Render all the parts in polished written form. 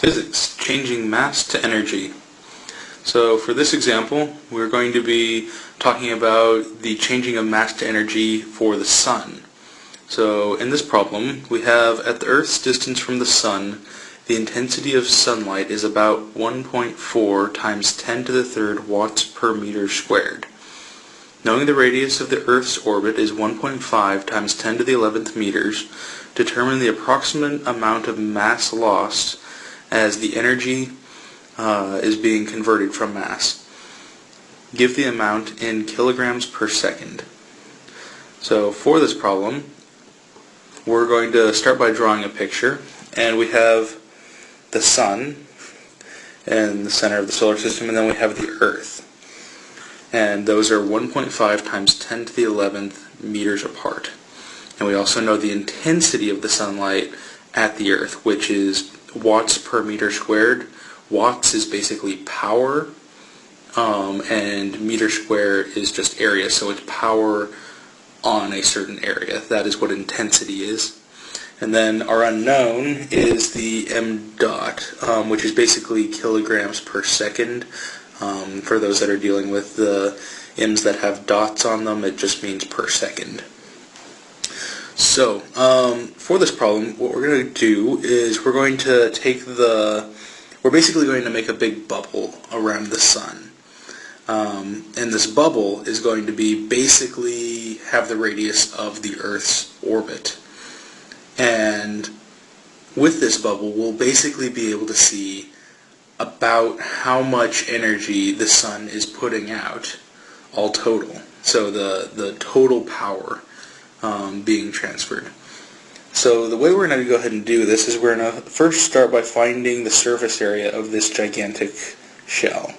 Physics, changing mass to energy. So for this example, we're going to be talking about the changing of mass to energy for the Sun. So in this problem, we have at the Earth's distance from the Sun, the intensity of sunlight is about 1.4 times 10 to the third watts per meter squared. Knowing the radius of the Earth's orbit is 1.5 times 10 to the 11th meters, determine the approximate amount of mass lost as the energy is being converted from mass. Give the amount in kilograms per second. So for this problem, we're going to start by drawing a picture, and we have the Sun in the center of the solar system, and then we have the Earth. And those are 1.5 times 10 to the 11th meters apart. And we also know the intensity of the sunlight at the Earth, which is watts per meter squared. Watts is basically power, and meter squared is just area, so it's power on a certain area. That is what intensity is. And then our unknown is the m dot, which is basically kilograms per second. For those that are dealing with the m's that have dots on them, it just means per second. So, for this problem, what we're going to do is we're going to we're basically going to make a big bubble around the Sun. And this bubble is going to be basically have the radius of the Earth's orbit. And with this bubble, we'll basically be able to see about how much energy the Sun is putting out, all total. So the total power being transferred. So the way we're going to go ahead and do this is we're going to first start by finding the surface area of this gigantic shell.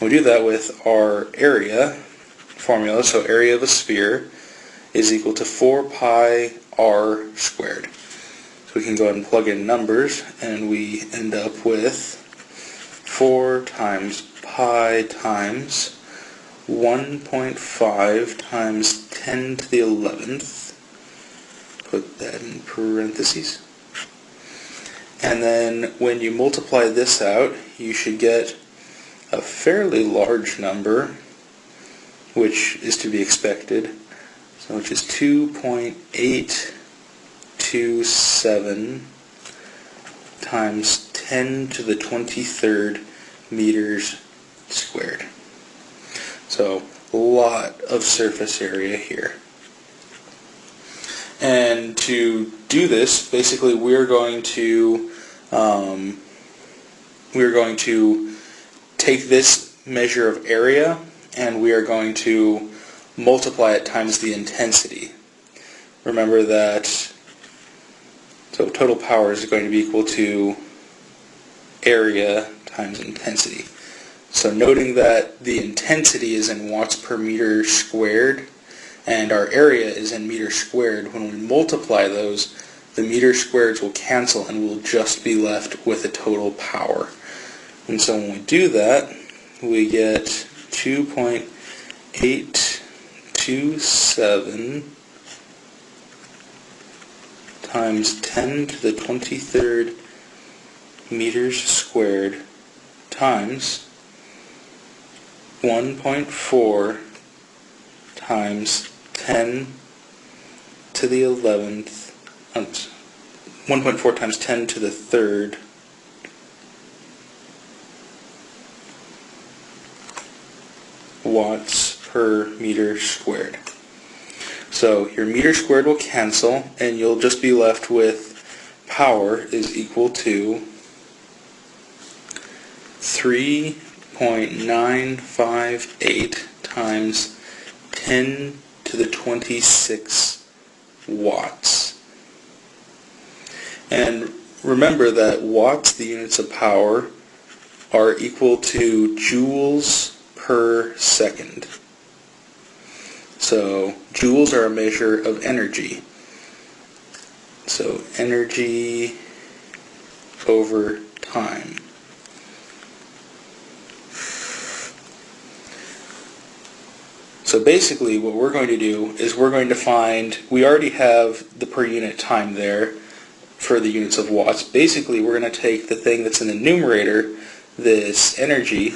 We do that with our area formula. So area of a sphere is equal to 4 pi r squared. So we can go ahead and plug in numbers, and we end up with 4 times pi times 1.5 times 10 to the 11th. Put that in parentheses. And then when you multiply this out, you should get a fairly large number, which is to be expected, so which is 2.827 times 10 to the 23rd meters squared. So a lot of surface area here. And to do this, basically we're going to take this measure of area, and we are going to multiply it times the intensity. Remember that, so total power is going to be equal to area times intensity. So noting that the intensity is in watts per meter squared, and our area is in meters squared, when we multiply those, the meter squareds will cancel and we'll just be left with the total power. And so when we do that, we get 2.827 times 10 to the 23rd meters squared times 1.4 times 10 to the 11th, 1.4 times 10 to the third watts per meter squared. So your meter squared will cancel, and you'll just be left with power is equal to 3.958 times 10 to the 26 watts. And remember that watts, the units of power, are equal to joules per second. So joules are a measure of energy. So energy over time. So basically what we're going to do is we're going to find, we already have the per unit time there for the units of watts. Basically, we're going to take the thing that's in the numerator, this energy,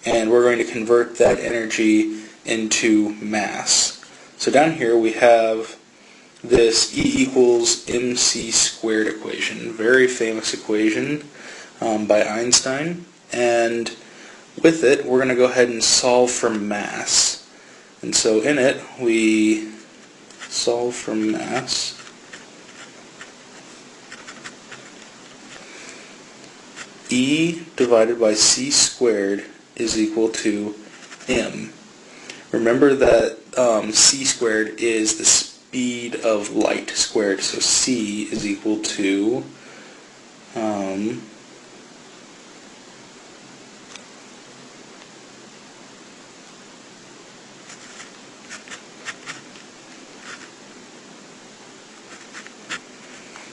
and we're going to convert that energy into mass. So down here we have this E equals mc squared equation, very famous equation by Einstein, and with it we're going to go ahead and solve for mass. And so in it we solve for mass. E divided by c squared is equal to m. Remember that c squared is the speed of light squared, so c is equal to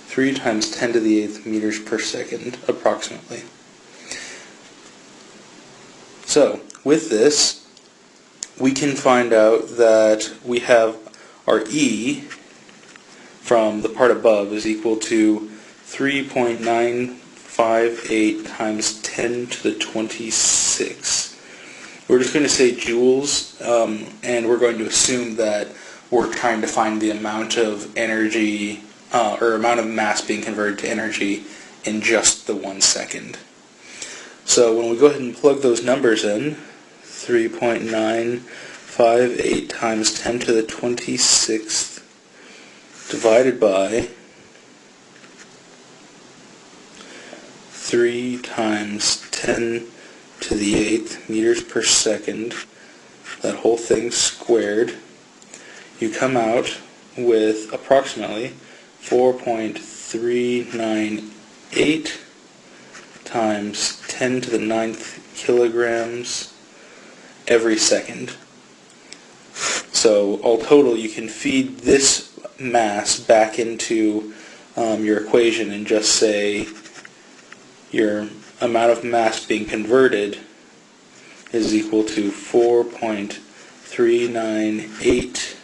3 times 10 to the 8th meters per second, approximately. So, with this, we can find out that we have our E from the part above is equal to 3.958 times 10 to the 26. We're just going to say joules, and we're going to assume that we're trying to find the amount of energy or amount of mass being converted to energy in just the 1 second. So when we go ahead and plug those numbers in, 3.958 times 10 to the 26th divided by 3 times 10 to the 8th meters per second, that whole thing squared, you come out with approximately 4.398 times 10 to the 9th kilograms every second. So all total, you can feed this mass back into your equation and just say your amount of mass being converted is equal to 4.398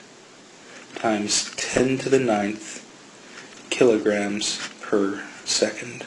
times 10 to the 9th kilograms per second.